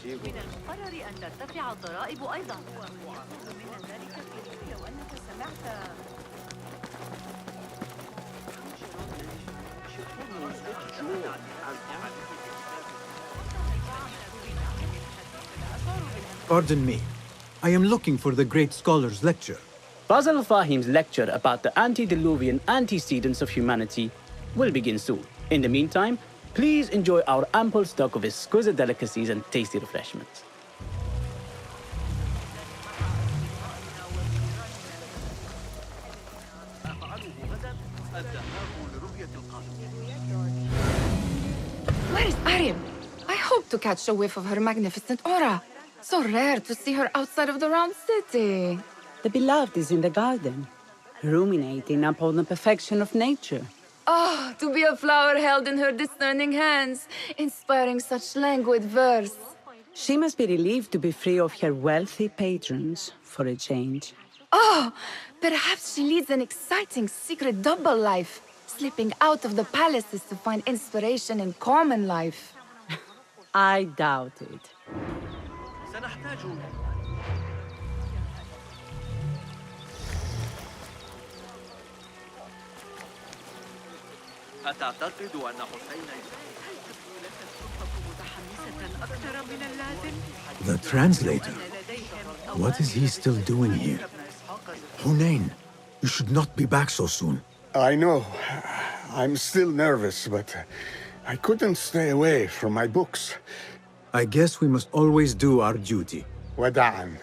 من المقرر أن ترتفع الضرائب أيضاً. من ذلك لو أنك سمعت Pardon me. I am looking for the great scholar's lecture. Fazil Fahim's lecture about the antediluvian antecedents of humanity will begin soon. In the meantime, please enjoy our ample stock of exquisite delicacies and tasty refreshments. Where is Arib? I hope to catch a whiff of her magnificent aura. So rare to see her outside of the round city. The beloved is in the garden, ruminating upon the perfection of nature. Oh, to be a flower held in her discerning hands, inspiring such languid verse. She must be relieved to be free of her wealthy patrons for a change. Oh, perhaps she leads an exciting secret double life, slipping out of the palaces to find inspiration in common life. I doubt it. أتعتقد أن حسين The translator? What is he still doing here? Hunain, you should not be back so soon. I know. I'm still nervous, but I couldn't stay away from my books. I guess we must always do our duty. وداعاً.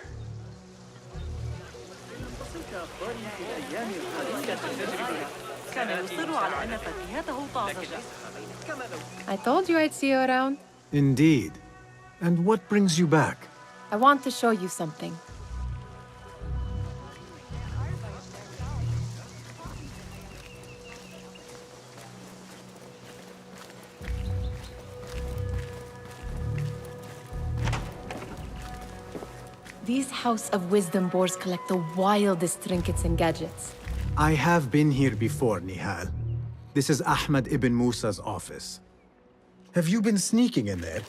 I told you I'd see you around. Indeed. And what brings you back? I want to show you something. These House of Wisdom boars collect the wildest trinkets and gadgets. I have been here before, Nihal. This is Ahmed ibn Musa's office. Have you been sneaking in there?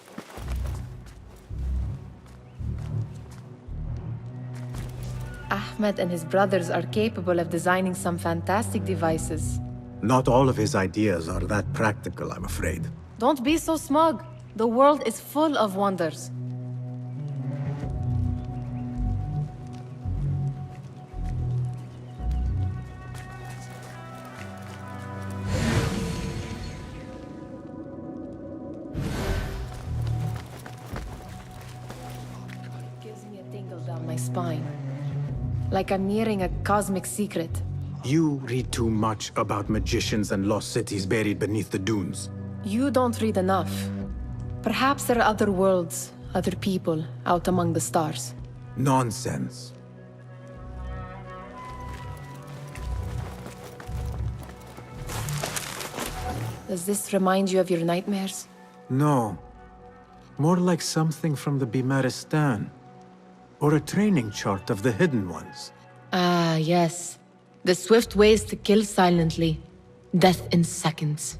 Ahmed and his brothers are capable of designing some fantastic devices. Not all of his ideas are that practical, I'm afraid. Don't be so smug. The world is full of wonders. My spine. Like I'm nearing a cosmic secret. You read too much about magicians and lost cities buried beneath the dunes. You don't read enough. Perhaps there are other worlds, other people, out among the stars. Nonsense. Does this remind you of your nightmares? No. More like something from the Bimaristan. Or a training chart of the Hidden Ones. Ah, yes. The swift ways to kill silently. Death in seconds.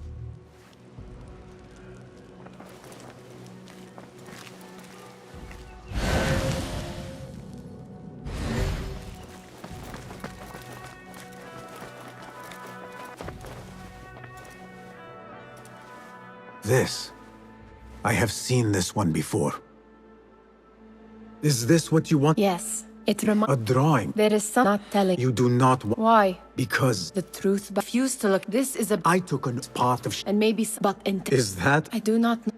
This. I have seen this one before. Is this what you want? Yes, it A reminds... drawing. There is some not telling. You do not want... Why? Because The truth, but refuse to look. This is a... I took a part of... And maybe... But in... Is that... I do not know.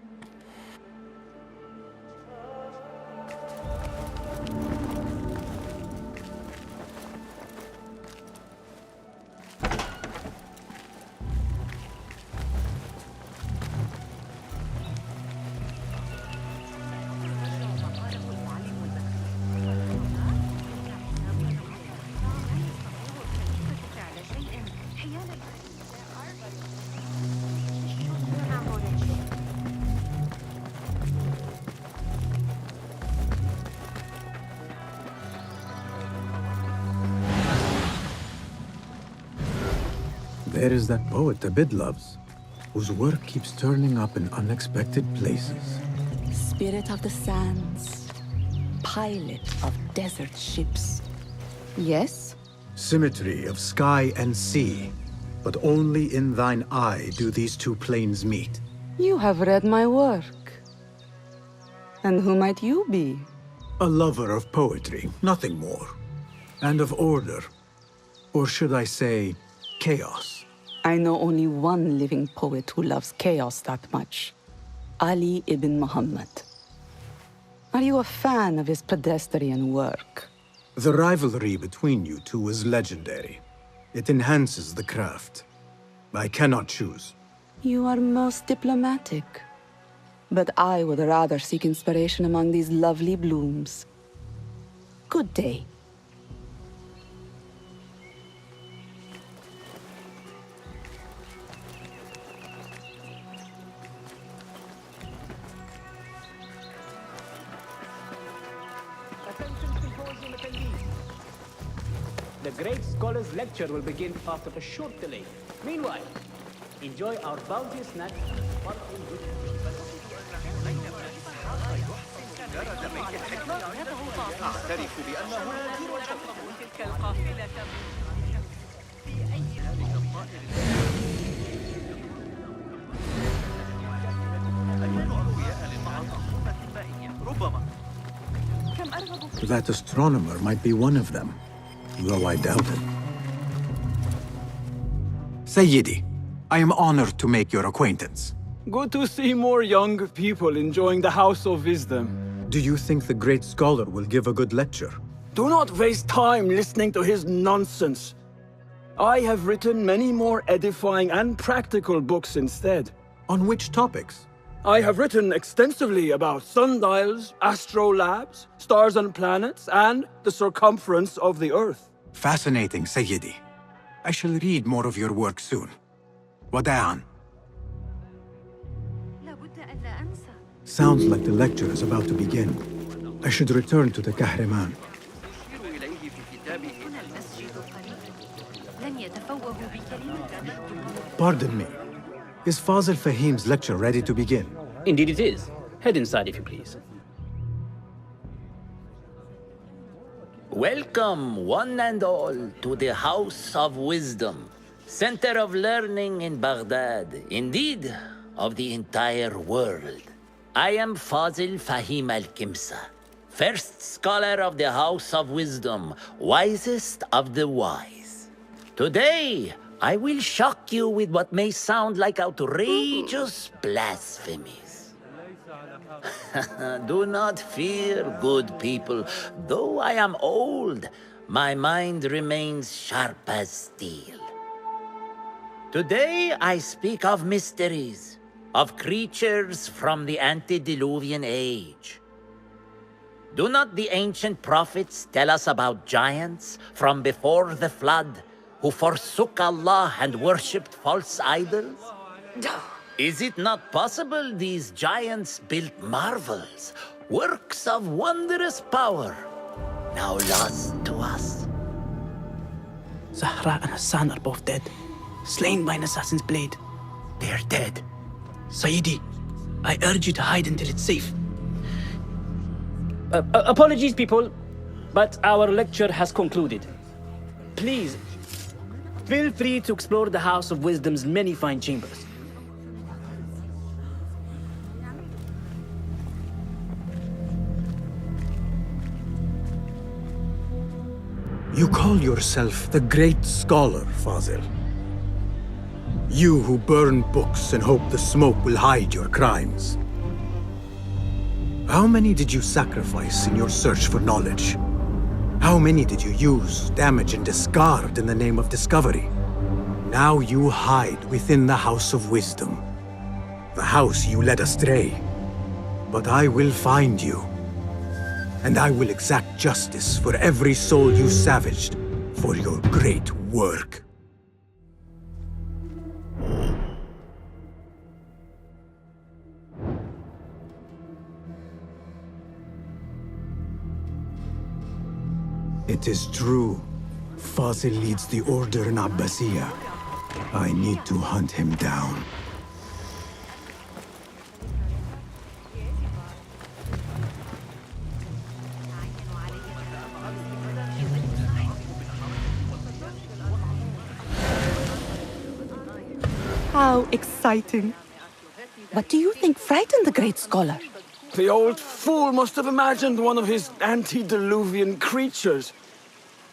There is that poet Abid loves. whose work keeps turning up in unexpected places. Spirit of the sands, pilot of desert ships. Yes? Symmetry of sky and sea, but only in thine eye do these two planes meet. You have read my work. And who might you be? A lover of poetry, nothing more. And of order. Or should I say, chaos. I know only one living poet who loves chaos that much. Ali ibn Muhammad. Are you a fan of his pedestrian work? The rivalry between you two is legendary. It enhances the craft. I cannot choose. You are most diplomatic. But I would rather seek inspiration among these lovely blooms. Good day. Attention Symposium attendees. The Great Scholars Lecture will begin after a short delay. Meanwhile, enjoy our bounteous snacks. أعترف بأنه تلك القافلة في أي ذلك الطائر أكون أقوياء للمنظومة المائية ربما كم أرغب في That astronomer might be one of them, though I doubt it. Sayyidi, I am honored to make your acquaintance. Good to see more young people enjoying the House of Wisdom. Do you think the great scholar will give a good lecture? Do not waste time listening to his nonsense. I have written many more edifying and practical books instead. On which topics? I have written extensively about sundials, astrolabes, stars and planets, and the circumference of the Earth. Fascinating, Sayyidi. I shall read more of your work soon. Wada'an. لابد أن لا أنسى Sounds like the lecture is about to begin. I should return to the Kahraman. يشير إليه في كتابه هنا المسجد قريب لن يتفوه بكلمة Pardon me. Is Fazil Fahim's lecture ready to begin? Indeed it is. Head inside if you please. Welcome, one and all, to the House of Wisdom, center of learning in Baghdad, indeed, of the entire world. I am Fazil Fahim al-Kimsa, first scholar of the House of Wisdom, wisest of the wise. Today, I will shock you with what may sound like outrageous blasphemies. Do not fear, good people. Though I am old, my mind remains sharp as steel. Today I speak of mysteries, of creatures from the antediluvian age. Do not the ancient prophets tell us about giants from before the flood who forsook Allah and worshipped false idols? Is it not possible these giants built marvels, works of wondrous power, now lost to us? Zahra and Hassan are both dead, slain by an assassin's blade. They're dead. Sayyidi, I urge you to hide until it's safe. Apologies, people, but our lecture has concluded. Please, feel free to explore the House of Wisdom's many fine chambers. You call yourself the great scholar, Fazil. You who burn books and hope the smoke will hide your crimes. How many did you sacrifice in your search for knowledge? How many did you use, damage, and discard in the name of discovery? Now you hide within the House of Wisdom. The house you led astray. But I will find you. And I will exact justice for every soul you savaged for your great work. It is true. Fazil leads the order in Abbasiyah. I need to hunt him down. How exciting. What do you think frightened the great scholar? The old fool must have imagined one of his antediluvian creatures.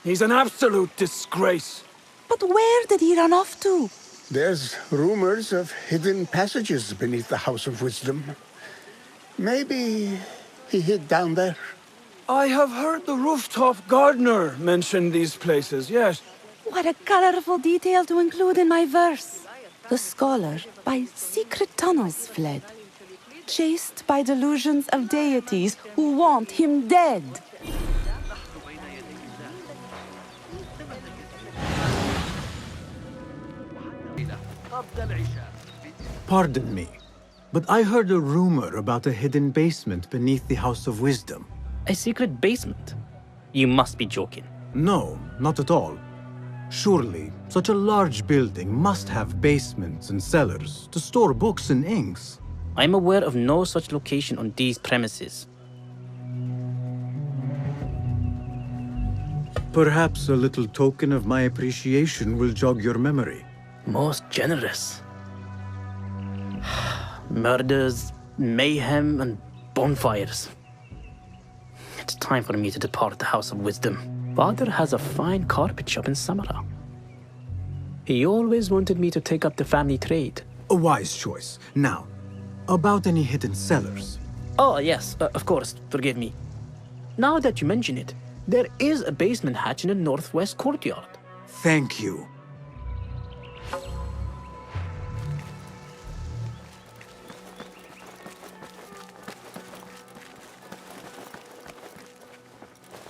He's an absolute disgrace. But where did he run off to? There's rumors of hidden passages beneath the House of Wisdom. Maybe he hid down there. I have heard the rooftop gardener mention these places, yes. What a colorful detail to include in my verse. The scholar by secret tunnels fled, chased by delusions of deities who want him dead. Pardon me, but I heard a rumor about a hidden basement beneath the House of Wisdom. A secret basement? You must be joking. No, not at all. Surely, such a large building must have basements and cellars to store books and inks. I'm aware of no such location on these premises. Perhaps a little token of my appreciation will jog your memory. Most generous. Murders, mayhem, and bonfires. It's time for me to depart the House of Wisdom. Father has a fine carpet shop in Samara. He always wanted me to take up the family trade. A wise choice. Now, about any hidden cellars. Oh, yes, of course, forgive me. Now that you mention it, there is a basement hatch in the northwest courtyard. Thank you.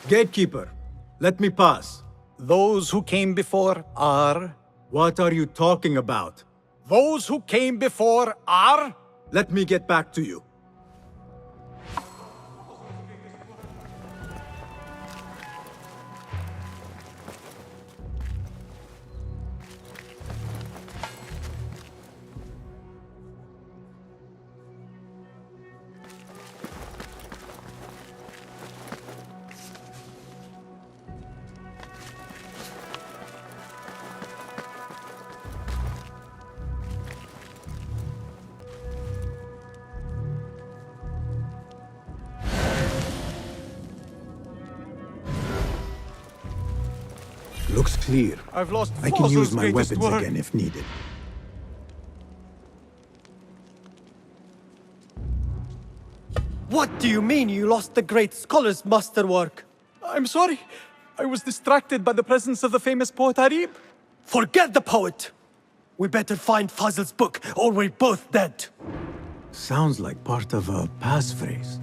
Gatekeeper, let me pass. Those who came before are... What are you talking about? Those who came before are... Let me get back to you. Looks clear. I've lost I can use Fazil's my greatest weapons work. again if needed. What do you mean you lost the great scholar's masterwork? I'm sorry. I was distracted by the presence of the famous poet Arib. Forget the poet! We better find Fazil's book, or we're both dead. Sounds like part of a passphrase.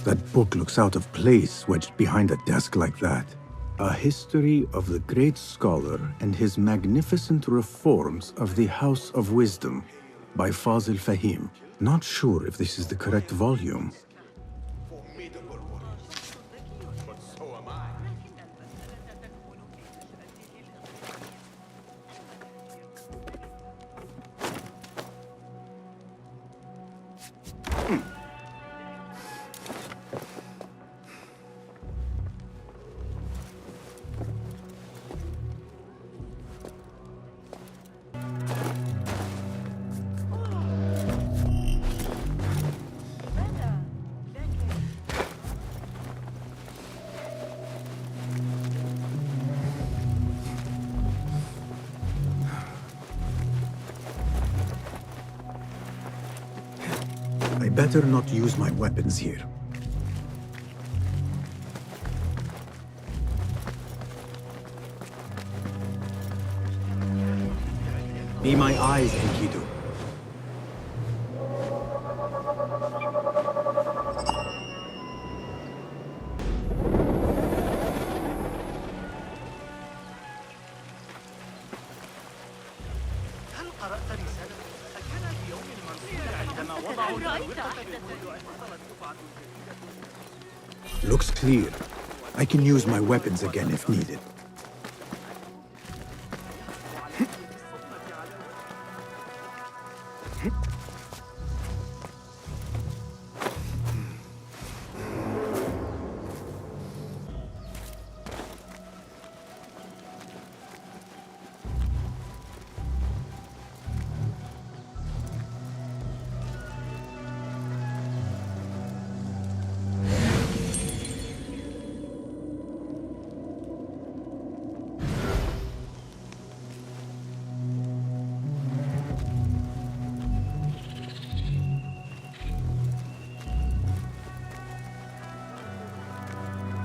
That book looks out of place wedged behind a desk like that. A history of the great scholar and his magnificent reforms of the House of Wisdom by Fazil Fahim. Not sure if this is the correct volume. Formidable one, but so better not use my weapons here. Be my eyes, Enkidu. Looks clear. I can use my weapons again if needed.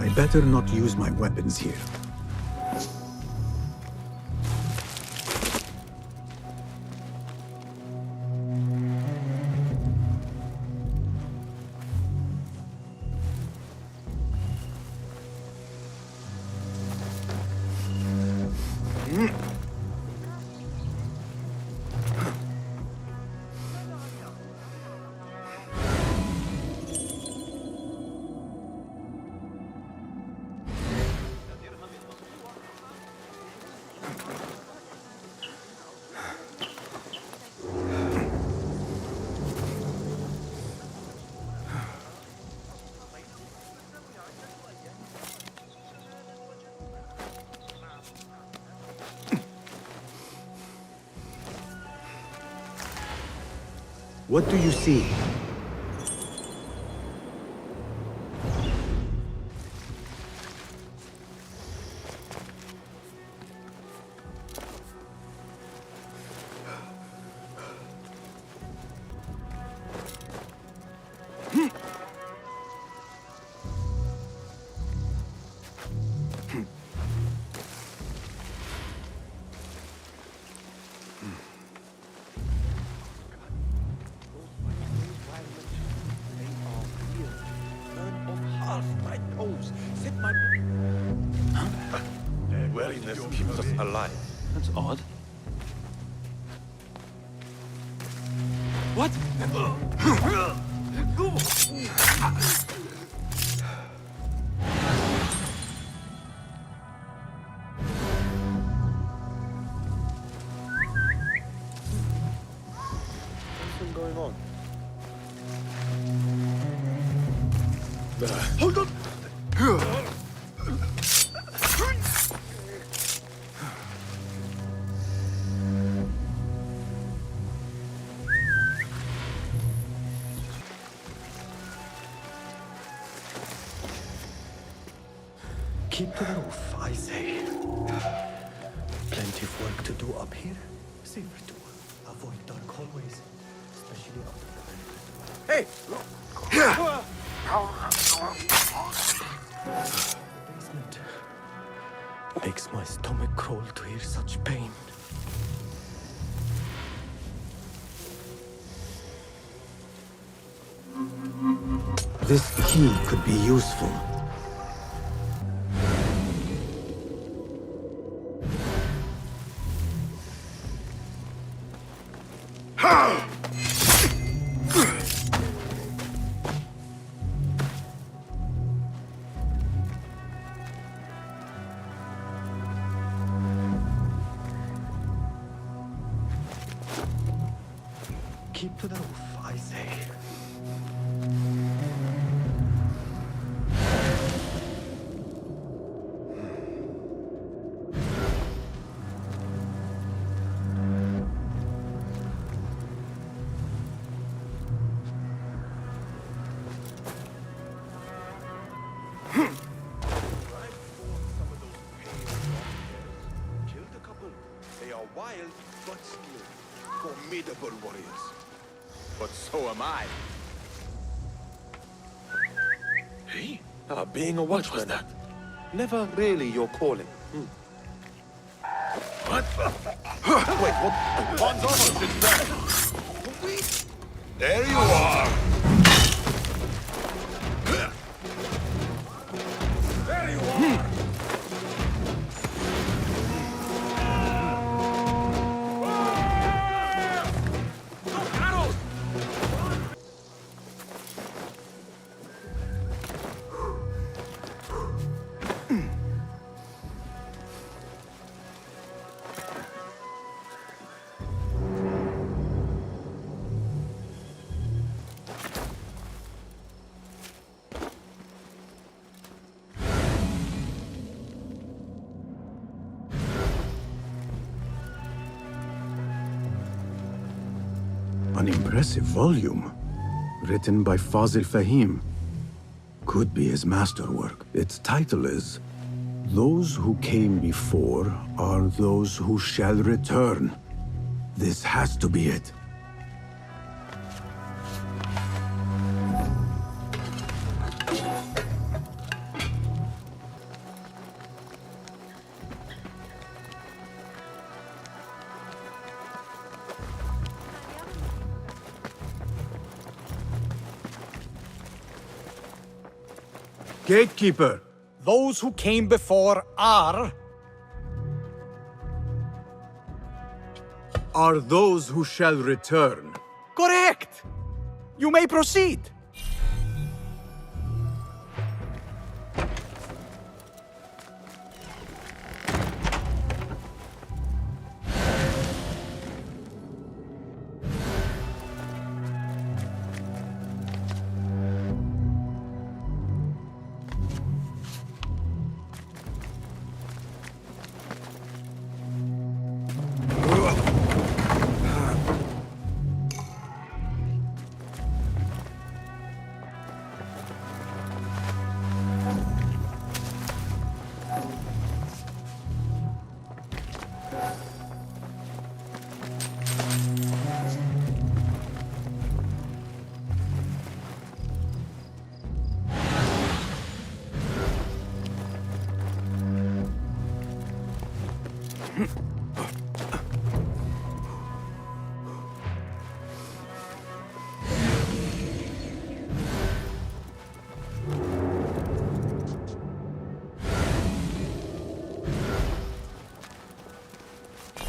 I better not use my weapons here. What do you see? Weariness keeps us alive. That's odd. What? Something going on. Hold on! Keep to the roof, I say. Plenty of work to do up here. Safer to avoid dark hallways, especially after Hey! the basement. Makes my stomach crawl to hear such pain. This key could be useful. Keep to the roof, I say. Killed a couple. They are wild, but skilled. Formidable warriors. But so am I. Hey? Being a watchman. What was that? Never really your calling. What? Wait, what? One's almost in front. There you are! There you are! An impressive volume, written by Fazil Fahim. Could be his masterwork. Its title is, "Those who came before are those who shall return." This has to be it. Gatekeeper! Those who came before are those who shall return. correct! You may proceed.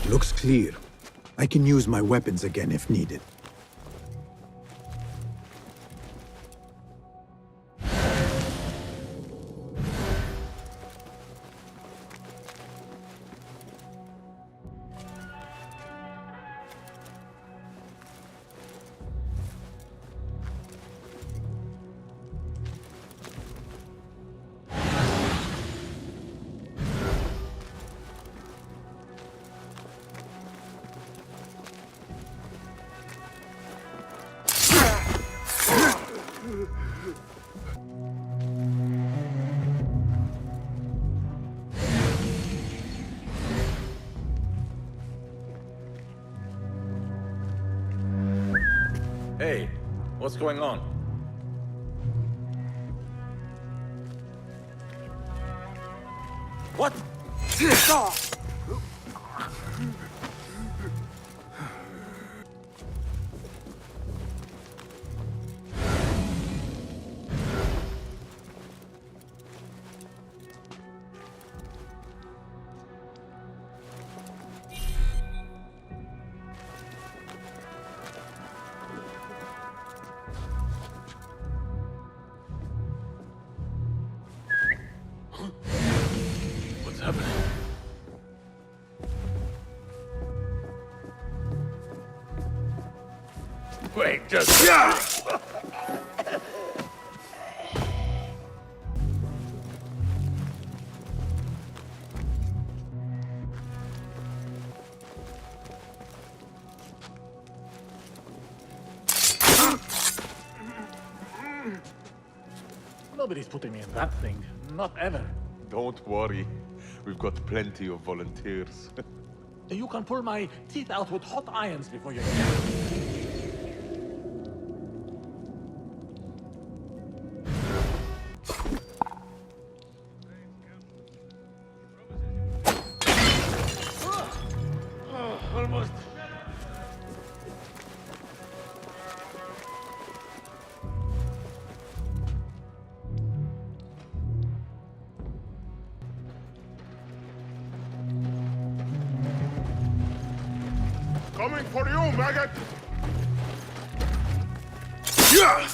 Looks clear. I can use my weapons again if needed. Hey, what's going on? What? What's happening? Wait, just... Nobody's putting me in that thing. Not ever. Don't worry. We've got plenty of volunteers. You can pull my teeth out with hot irons before you get Almost. Coming for you, maggot! Yeah!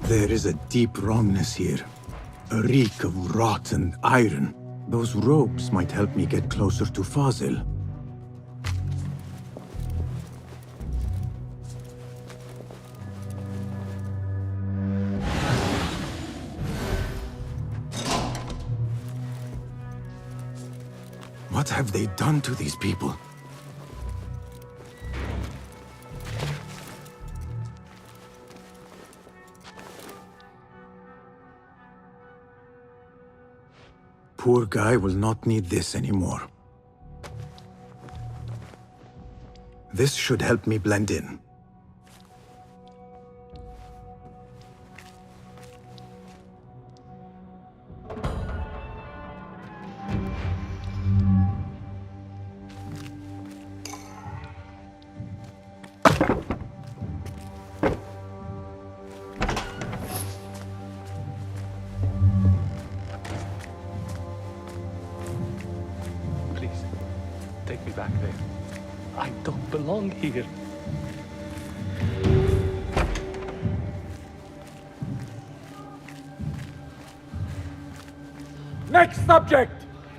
There is a deep wrongness here. A reek of rot and iron. Those ropes might help me get closer to Fazil. What have they done to these people? Poor guy will not need this anymore. This should help me blend in. Take me back there. I don't belong here. Next subject!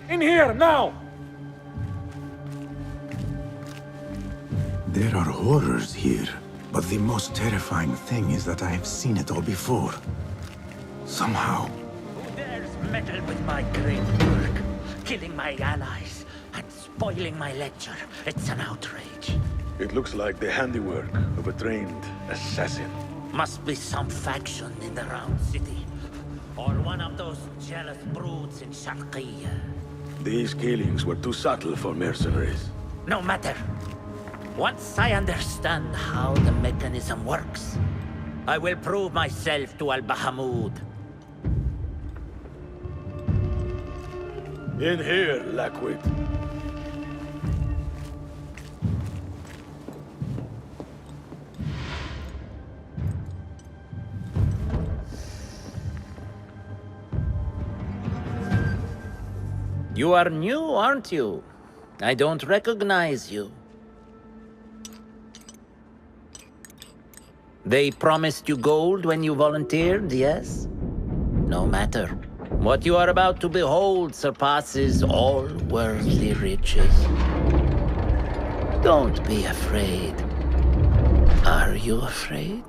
In here, now! There are horrors here, but the most terrifying thing is that I have seen it all before. Somehow. Who dares meddle with my great work, killing my allies and spoiling my lecture? It's an outrage. It looks like the handiwork of a trained assassin. Must be some faction in the Round City. Or one of those jealous broods in Sharqiyya. These killings were too subtle for mercenaries. No matter. Once I understand how the mechanism works, I will prove myself to Al-Bahamud. In here, Lackwit. You are new, aren't you? I don't recognize you. They promised you gold when you volunteered, yes? No matter. What you are about to behold surpasses all worldly riches. Don't be afraid. Are you afraid?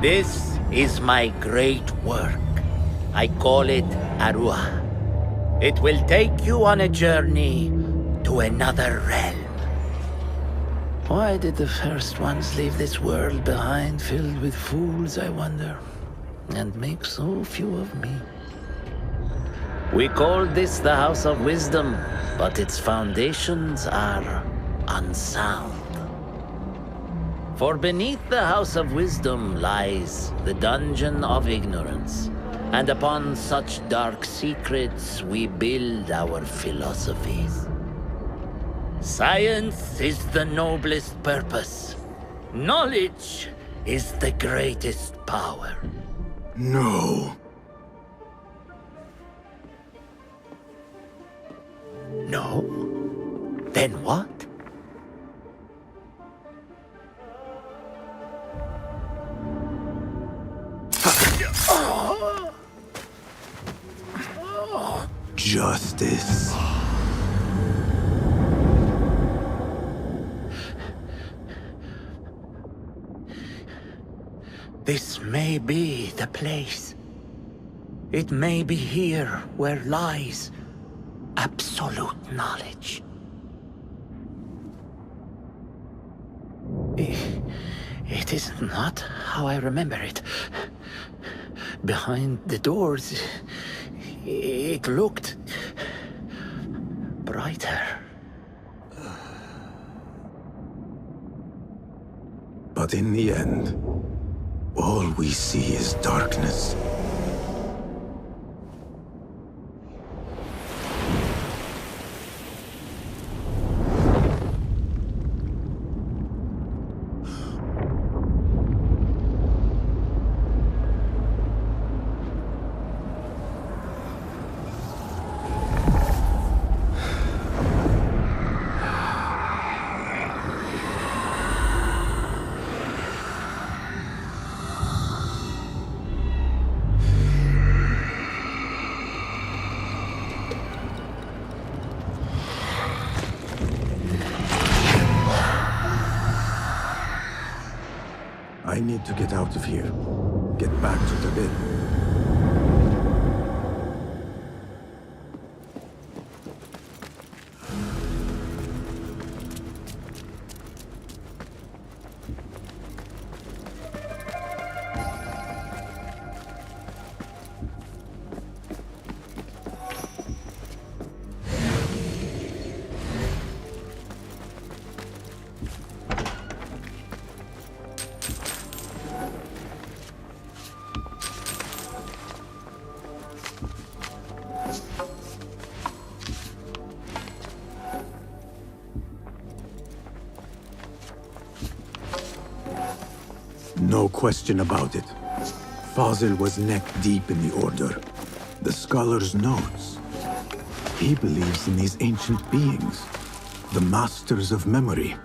This is my great work. I call it Arua. It will take you on a journey to another realm. Why did the first ones leave this world behind filled with fools, I wonder, and make so few of me? We call this the House of Wisdom, but its foundations are unsound. For beneath the House of Wisdom lies the Dungeon of Ignorance, and upon such dark secrets we build our philosophies. Science is the noblest purpose. Knowledge is the greatest power. No. No? Then what? justice. This may be the place. It may be here where lies absolute knowledge. It is not how I remember it. Behind the doors, it looked brighter. But in the end, all we see is darkness. I need to get out of here. Get back to the bed. No question about it. Fazil was neck-deep in the Order. The scholar's notes. He believes in these ancient beings, the masters of memory.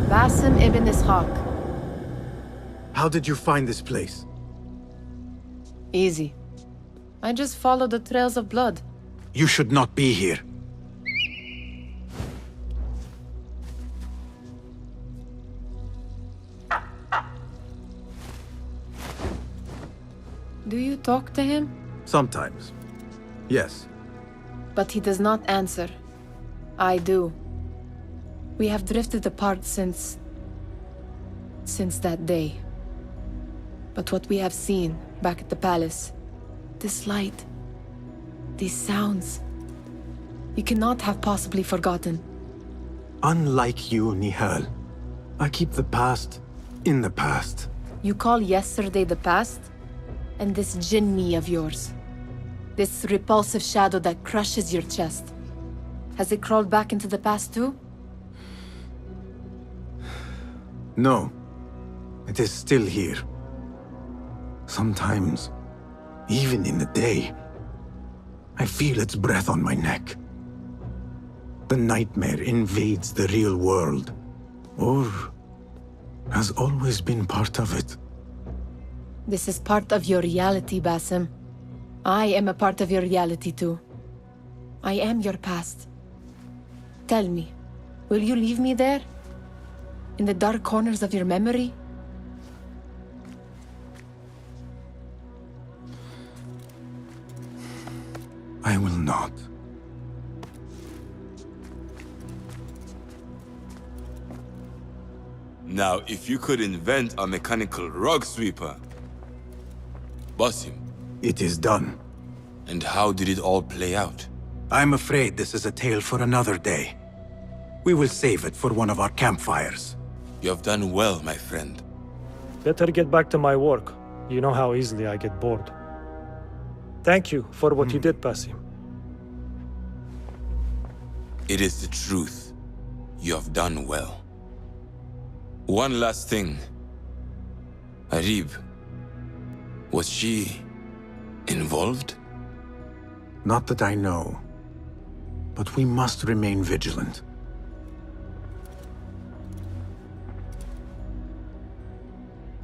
Basim ibn Ishaq. How did you find this place? Easy. I just followed the trails of blood. You should not be here. Do you talk to him? Sometimes. Yes. But he does not answer. I do. We have drifted apart since that day. But what we have seen back at the palace, this light, these sounds, you cannot have possibly forgotten. Unlike you, Nihal, I keep the past in the past. You call yesterday the past? And this jinni of yours, this repulsive shadow that crushes your chest, has it crawled back into the past too? No. It is still here. Sometimes, even in the day, I feel its breath on my neck. The nightmare invades the real world, or has always been part of it. This is part of your reality, Basim. I am a part of your reality too. I am your past. Tell me, will you leave me there? In the dark corners of your memory? I will not. Now, if you could invent a mechanical rug sweeper... Basim. It is done. And how did it all play out? I'm afraid this is a tale for another day. We will save it for one of our campfires. You have done well, my friend. Better get back to my work. You know how easily I get bored. Thank you for what you did, Basim. It is the truth. You have done well. One last thing. Arib, was she involved? Not that I know. But we must remain vigilant.